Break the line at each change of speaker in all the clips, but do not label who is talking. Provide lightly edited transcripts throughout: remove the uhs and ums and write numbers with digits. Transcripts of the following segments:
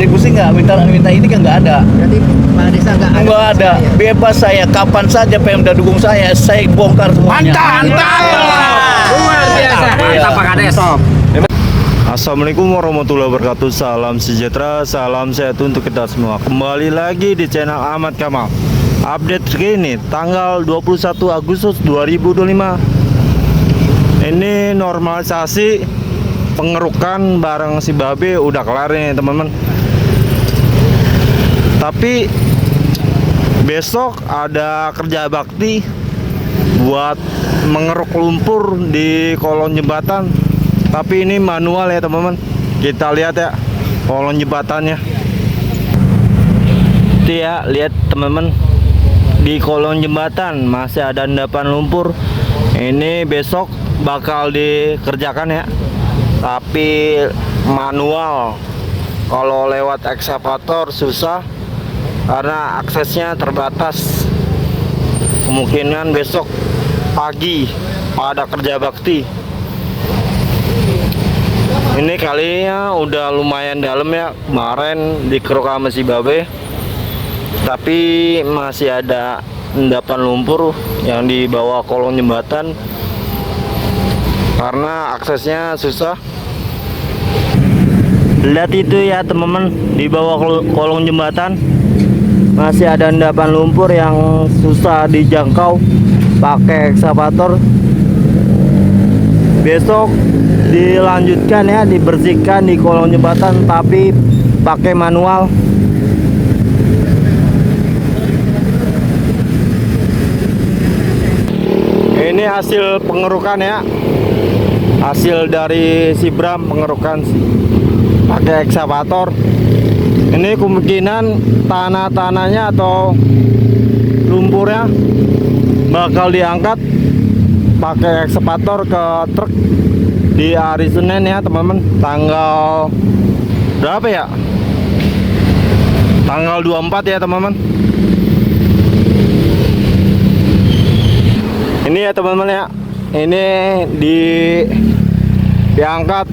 kontribusi nggak, minta ini kan nggak ada.
Jadi Pak Desa
Nggak ada, bebas saya kapan saja Pemda dukung saya bongkar semuanya.
Mantap.
Luar biasa.
Mantap Pak Kades.
Assalamualaikum warahmatullahi wabarakatuh. Salam sejahtera, salam sehat untuk kita semua. Kembali lagi di channel Ahmad Kamal. Update terkini tanggal 21 Agustus 2025. Ini normalisasi pengerukan bareng si babe udah kelar nih teman-teman. Tapi besok ada kerja bakti buat mengeruk lumpur di kolong jembatan. Tapi ini manual ya teman-teman. Kita lihat ya kolong jembatannya. Itu ya, lihat teman-teman. Di kolong jembatan masih ada endapan lumpur. Ini besok bakal dikerjakan ya. Tapi manual. Kalau lewat ekskavator susah karena aksesnya terbatas. Kemungkinan besok pagi ada kerja bakti. Ini kalinya udah lumayan dalam ya, kemarin dikeruk sama si babe. Tapi masih ada endapan lumpur yang di bawah kolong jembatan karena aksesnya susah. Lihat itu ya teman-teman, di bawah kolong jembatan masih ada endapan lumpur yang susah dijangkau pakai ekskavator. Besok dilanjutkan ya, dibersihkan di kolong jembatan tapi pakai manual. Ini hasil pengerukan ya, hasil dari si Bram pengerukan pakai ekskavator. Ini kemungkinan tanah-tanahnya atau lumpurnya bakal diangkat pakai ekskavator ke truk di hari Senin ya teman-teman, tanggal berapa ya, tanggal 24 ya teman-teman. Ini ya teman-teman ya, ini diangkat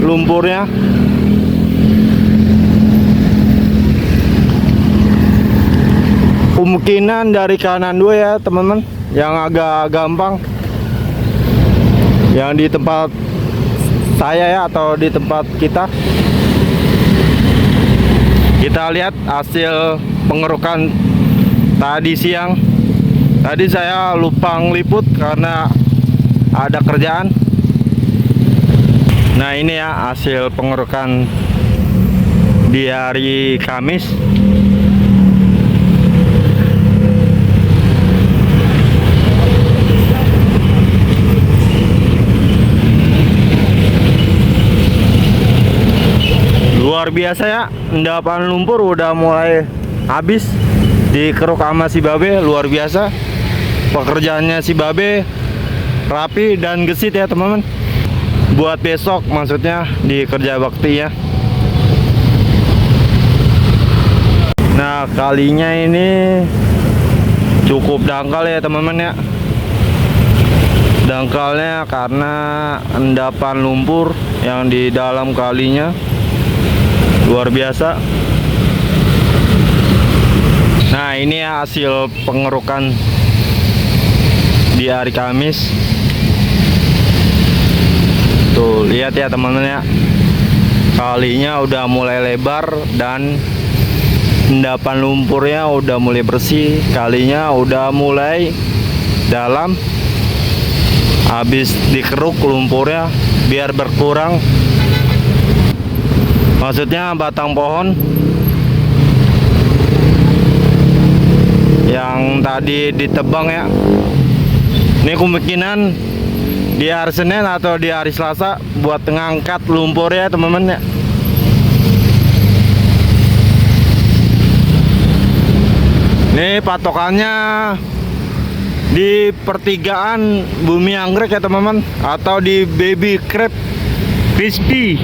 lumpurnya. Kemungkinan dari kanan dua ya teman-teman, yang agak gampang. Yang di tempat saya ya, atau di tempat kita lihat hasil pengerukan tadi siang. Tadi saya lupa ngeliput karena ada kerjaan. Nah ini ya hasil pengerukan di hari Kamis. Luar biasa ya, endapan lumpur udah mulai habis dikeruk sama si babe. Luar biasa pekerjaannya si babe, rapi dan gesit ya teman-teman. Buat besok maksudnya di kerja bakti ya. Nah kalinya ini cukup dangkal ya teman-teman ya. Dangkalnya karena endapan lumpur yang di dalam kalinya luar biasa. Nah ini ya hasil pengerukan di hari Kamis. Tuh lihat ya teman-teman ya, kalinya udah mulai lebar dan endapan lumpurnya udah mulai bersih, kalinya udah mulai dalam. Habis dikeruk lumpurnya biar berkurang, maksudnya batang pohon yang tadi ditebang ya. Ini kemungkinan di hari Senin atau di hari Selasa buat ngangkat lumpur ya teman-teman ya. Ini patokannya di pertigaan Bumi Anggrek ya teman-teman, atau di Baby Crab Crispy.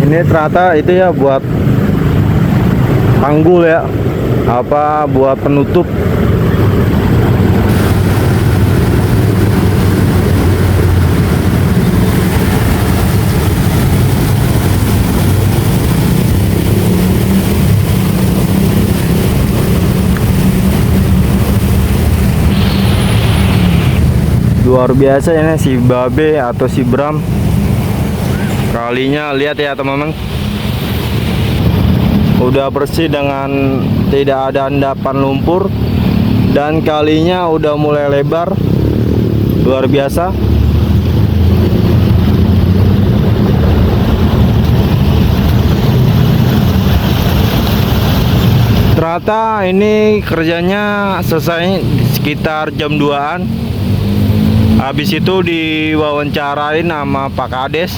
Ini ternyata itu ya buat tanggul ya, apa buat penutup. Luar biasa ini si Babe atau si Bram. Kalinya lihat ya teman-teman, udah bersih dengan tidak ada endapan lumpur, dan kalinya udah mulai lebar. Luar biasa. Ternyata ini kerjanya selesai sekitar jam 2-an. Habis itu diwawancarain sama Pak Kades.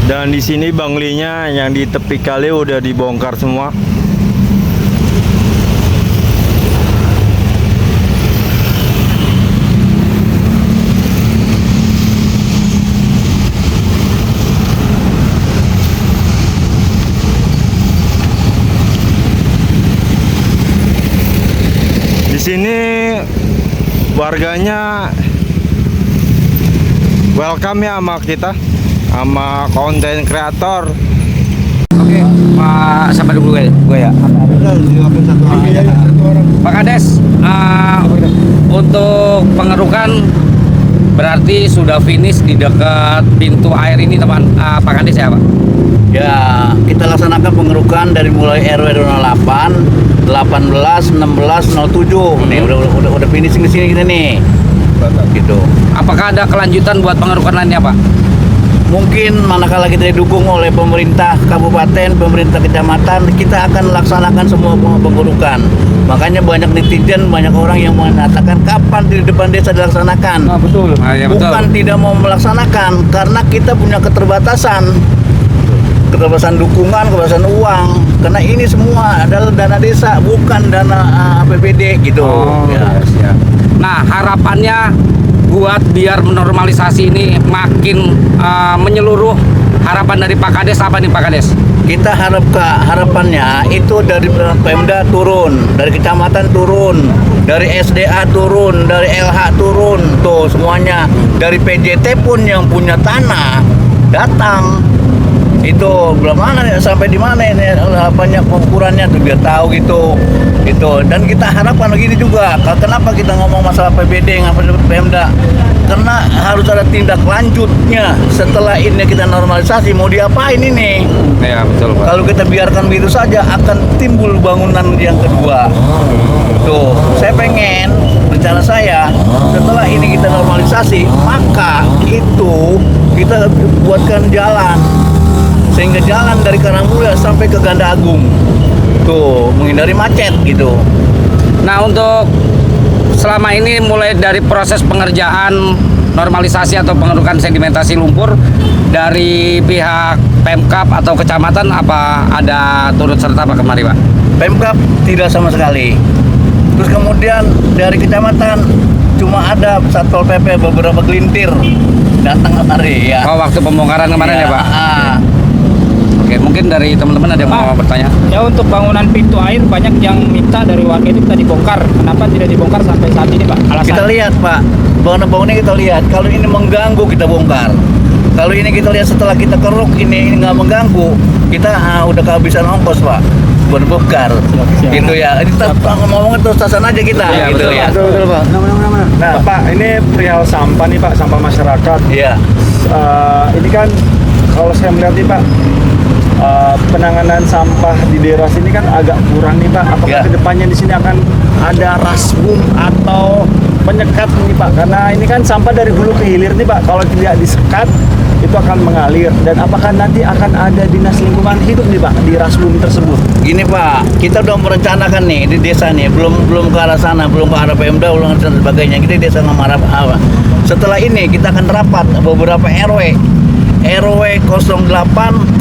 Dan di sini banglinya yang di tepi kali udah dibongkar semua. Di sini warganya welcome ya sama kita, sama konten kreator.
Oke, Pak, sampai dulu gue ya. Pak Kades, untuk pengerukan berarti sudah finish di dekat pintu air ini teman Pak Kades ya Pak?
Ya, kita laksanakan pengerukan dari mulai RW 08, 18, 16, 07. Nih udah finishing di sini kita nih. Gitu.
Apakah ada kelanjutan buat pengerukan lainnya Pak?
Mungkin manakala kita didukung oleh pemerintah kabupaten, pemerintah kecamatan, kita akan laksanakan semua pengerukan. Makanya banyak netizen, banyak orang yang mengatakan kapan di depan desa dilaksanakan.
Betul. Ya, betul.
Bukan tidak mau melaksanakan, karena kita punya keterbatasan dukungan, keterbatasan uang. Karena ini semua adalah dana desa, bukan dana APBD gitu. Ya.
Nah, harapannya buat biar normalisasi ini makin menyeluruh, harapan dari Pak Kades apa nih Pak Kades?
Kita harapannya itu dari Pemda turun, dari kecamatan turun, dari SDA turun, dari LH turun, tuh semuanya. Dari PJT pun yang punya tanah datang. Itu belum mana sampai di mana ini banyak ukurannya tuh biar tahu gitu. Dan kita harapkan begini juga. Kenapa kita ngomong masalah PBD ngapa Pemda? Karena harus ada tindak lanjutnya setelah ini kita normalisasi. Mau diapain ini?
Ya betul Pak.
Kalau kita biarkan begitu saja akan timbul bangunan yang kedua. Tuh, saya pengen rencana saya setelah ini kita normalisasi, maka itu kita buatkan jalan sehingga jalan dari Karangmulia sampai ke Ganda Agung tuh menghindari macet gitu.
Nah, untuk selama ini mulai dari proses pengerjaan normalisasi atau pengerukan sedimentasi lumpur dari pihak Pemkab atau kecamatan, apa ada turut serta Pak kemari Pak?
Pemkab tidak sama sekali. Terus kemudian dari kecamatan cuma ada Satpol PP beberapa gelintir datang kemari ya.
Oh, waktu pembongkaran kemarin ya Pak? Oke, mungkin dari teman-teman ada yang mau bertanya?
Ya, untuk bangunan pintu air banyak yang minta dari warga itu kita dibongkar. Kenapa tidak dibongkar sampai saat ini Pak? Alasan?
Kita lihat Pak, bangunan-bangunannya kita lihat. Kalau ini mengganggu kita bongkar. Kalau ini kita lihat setelah kita keruk ini nggak mengganggu, kita udah kehabisan ongkos Pak buat bongkar. Gitu ya. Kita ngomong itu tasan aja kita.
Iya,
Gitu
betul,
ya.
Betul, Pak. Nah, Pak, ini perihal sampah nih, Pak, sampah masyarakat.
Iya.
Ini kan kalau saya melihat nih, Pak, penanganan sampah di daerah sini kan agak kurang nih, Pak. Apakah
Ya.
kedepannya di sini akan ada rasbum atau penyekat nih, Pak? Karena ini kan sampah dari hulu ke hilir nih, Pak. Kalau tidak disekat itu akan mengalir. Dan apakah nanti akan ada dinas lingkungan hidup nih, Pak, di rasbum tersebut?
Gini Pak, kita udah merencanakan nih di desa nih, belum ke arah sana, belum ke arah Pemda, belum dan sebagainya. Kita di desa ngemarap apa? Setelah ini kita akan rapat beberapa RW 08, 18,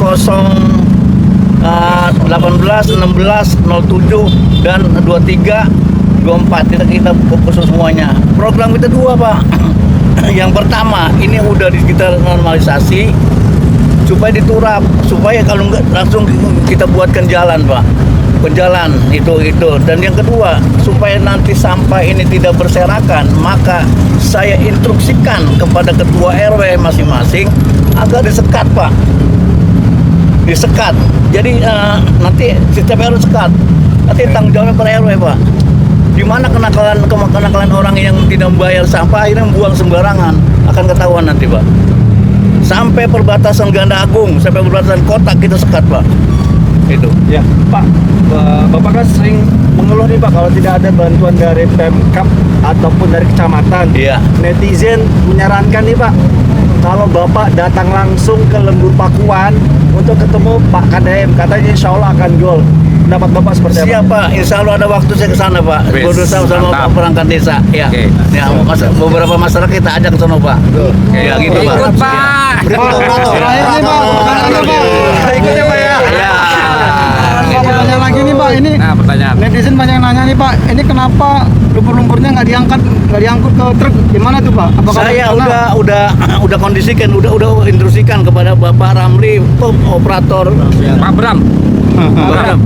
16, 07 dan 23 24 kita fokus semuanya. Program kita 2 Pak. Yang pertama ini udah kita normalisasi supaya diturap, supaya kalau enggak langsung kita buatkan jalan Pak, penjalan itu. Dan yang kedua, supaya nanti sampah ini tidak berserakan, maka saya instruksikan kepada ketua RW masing-masing agar disekat Pak, disekat. Jadi nanti setiap RW sekat, nanti tanggung jawabnya per RW Pak. Di mana kenakalan orang yang tidak membayar sampah akhirnya membuang sembarangan akan ketahuan nanti Pak. Sampai perbatasan Ganda Agung, sampai perbatasan kota kita sekat Pak. Itu.
Ya, Pak. Bapak kan sering mengeluh nih Pak kalau tidak ada bantuan dari Pemkab ataupun dari kecamatan.
Iya.
Netizen menyarankan nih Pak, kalau Bapak datang langsung ke Lembur Pakuan untuk ketemu Pak KDM, katanya insya Allah akan gol. Pendapat Bapak seperti apa?
Siap Pak, insya Allah ada waktu saya ke sana Pak.
Wis,
Bersama sama
mantap.
perangkat desa. Ya,
Oke.
ya beberapa masyarakat kita ajak ke sana Pak. Ya gitu Pak.
Ikut Pak.
Terakhir nih Pak, pertanyaannya Pak.
Ikutnya Pak ya.
Ya.
Pertanyaan lagi nih Pak, ini
Nah, pertanyaan.
netizen banyak nanya nih Pak, ini kenapa lumpur-lumpurnya nggak diangkut ke truk? Gimana tuh Pak? Apakah
Saya
karena-
udah kondisikan, udah instruksikan kepada Bapak Ramli, operator
Pak Bram. Bram.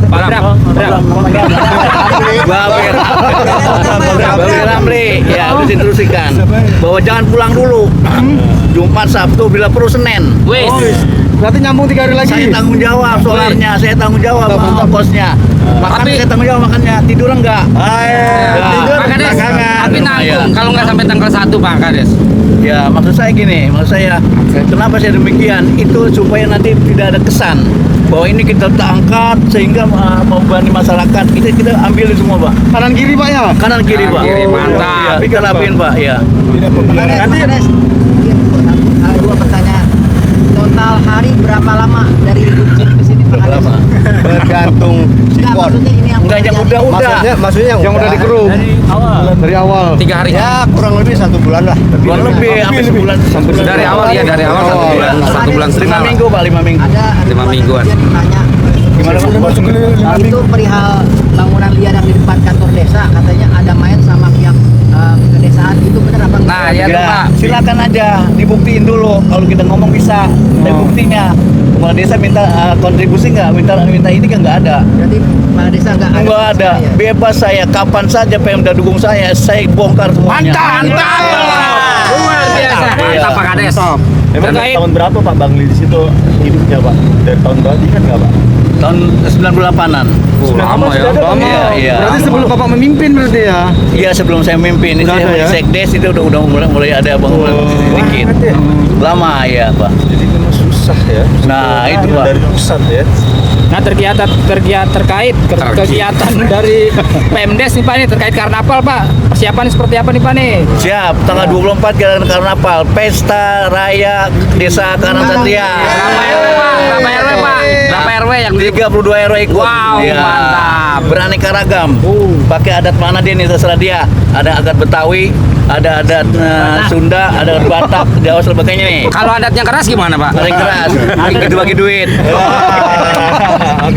Babir Ramli, ya harus instruksikan bahwa jangan pulang dulu. Jumat, Sabtu, bila perlu Senin.
Wis.
Berarti nyambung 3 hari lagi.
Saya tanggung jawab solarnya, saya tanggung jawab ongkosnya. Makan
Tapi-
saya tanggung jawab makannya, tidur enggak?
Tidur
Pak Kades,
belakangan.
tapi nanggung kalau nggak sampai tanggal 1 Pak Kades.
Ya maksud saya gini, kenapa saya demikian? Itu supaya nanti tidak ada kesan bahwa ini kita angkat sehingga membebani masyarakat. Kita ambil semua Pak,
Kanan kiri Pak ya?
kanan kiri
Kanan
Pak.
kiri, mantap.
Ya, kita lapiin Pak, ya.
Nanti
Dua pertanyaan. Total hari berapa lama dari Buncit ke sini Pak Kades?
Berapa?
Bergantung
Enggak,
sikon.
maksudnya ini yang
Enggak yang udah.
Maksudnya
Yang udah dikeruk. Dari awal.
3 hari.
Ya kurang lebih 1 bulan lah.
Bulan lebih, sampai sebulan.
Dari awal ya, dari awal 1 bulan. 1 bulan
5
setengah.
minggu Pak, 5 minggu.
Ada
5
dua
mingguan.
netizen yang nanya
Gimana Pak?
itu perihal bangunan liar yang di depan kantor desa, katanya ada main sama pihak kedesaan, itu benar apa enggak?
Nah, ya tuh
Ya,
Pak.
silakan aja dibuktiin dulu. Kalau kita ngomong bisa, ada buktinya. Kepala desa minta kontribusi nggak? Minta ini kan nggak ada.
Berarti kepala desa enggak ada?
Nggak ada.
Ya?
Bebas saya. Kapan saja Pemda dukung saya bongkar semuanya.
Mantap. Luar biasa. Mantap Pak Kades.
Emang
Terkait-
tahun berapa Pak Bangli di situ hidupnya Pak? Dari tahun berapa kan nggak Pak?
Tahun 98-an.
Lama ya.
Iya, iya.
Berarti sebelum Bapak memimpin berarti ya?
Iya, sebelum saya mimpin
Udah
saya
ada ya?
Sekdes itu udah mulai ada bangunan sedikit. Lama ya, Pak.
Jadi memang susah ya.
Nah, itu, Pak.
Dari pusat ya.
Nah, terkait kegiatan dari Pemdes nih Pak, ini terkait karnaval Pak. Persiapan seperti apa nih Pak nih?
Siap, tanggal 24 kita karnaval, pesta raya Desa Karangsatria.
Berapa RW Pak? Berapa RW Pak? Berapa RW yang di
32 RW ikut.
Wow, mantap.
Beraneka ragam. Pakai adat mana dia nih, terserah dia. Ada adat Betawi, ada adat Sunda, ada adat Batak, Jawa sebagainya nih.
Kalau adatnya keras gimana Pak?
Paling keras, bagi duit.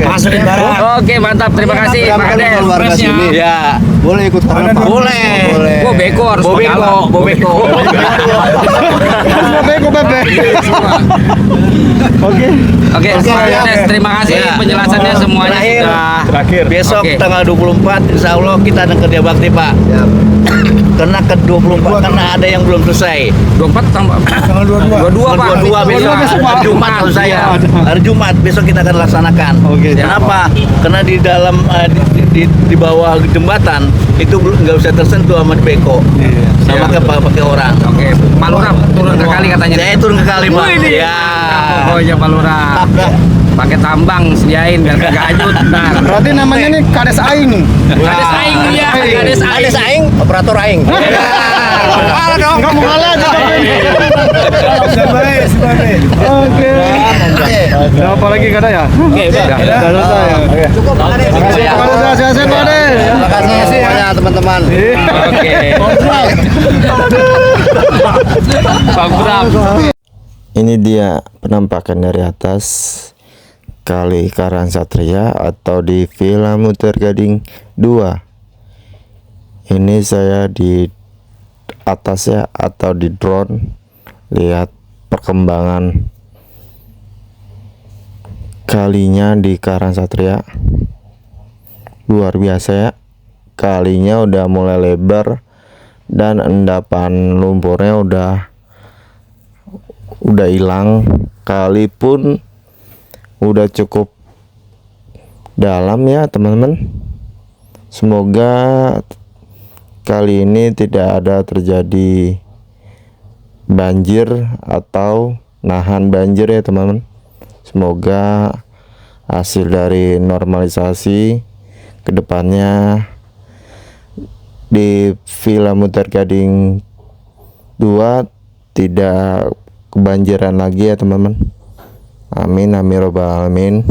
Masukin barang.
Oke, mantap. Terima kasih Pak
Kalau
Kades.
warga sini
Ya,
boleh ikut karnaval.
boleh.
Gua beko harus
Bobeko, Bobeko.
Beko bebek. Oke.
Oke, Pak Kades, terima kasih
Ya.
penjelasannya semuanya
Terakhir.
sudah.
Terakhir.
Besok
Oke.
tanggal 24 Insya Allah kita ada kerja bakti Pak. Karena ke 24 karena ada yang belum selesai.
24 tambah
Tanggal 22.
22 Pak.
22 besok,
besok, Pak.
hari Jumat kalau saya. Hari Jumat besok kita akan laksanakan.
Oke.
Kenapa? Karena di dalam di bawah jembatan itu nggak bisa tersentuh sama beko. Sama pakai orang.
Oke, Pak Lurah turun ke kali katanya.
Saya turun ke kali Pak.
Wih,
Ya.
Pokoknya Pak Lurah. Pakai tambang sediain biar kagak hanyut. Nah,
Berarti namanya nih Kades Aing.
Kades aing ya, Kades aing.
Ada aing, operator aing.
Kalah dong.
Enggak mau kalah aja tapi. Oke. Nah, apa lagi kata ya?
Oke, Pak.
Udah selesai ya.
Cukup Pak Kades.
Ya.
Kalau udah selesai Pak Kades.
Terima kasih semuanya teman-teman.
Oke. Pak Bram.
Ini dia penampakan dari atas Kali Karangsatria atau di Villa Muter Gading 2. Ini saya di atas ya, atau di drone, lihat perkembangan kalinya di Karang Satria. Luar biasa ya, kalinya udah mulai lebar dan endapan lumpurnya udah hilang. Kali pun udah cukup dalam ya teman-teman. Semoga kali ini tidak ada terjadi banjir atau nahan banjir ya teman-teman. Semoga hasil dari normalisasi kedepannya di Villa Mutar Gading 2 tidak kebanjiran lagi ya teman-teman. Amin amin robbal alamin.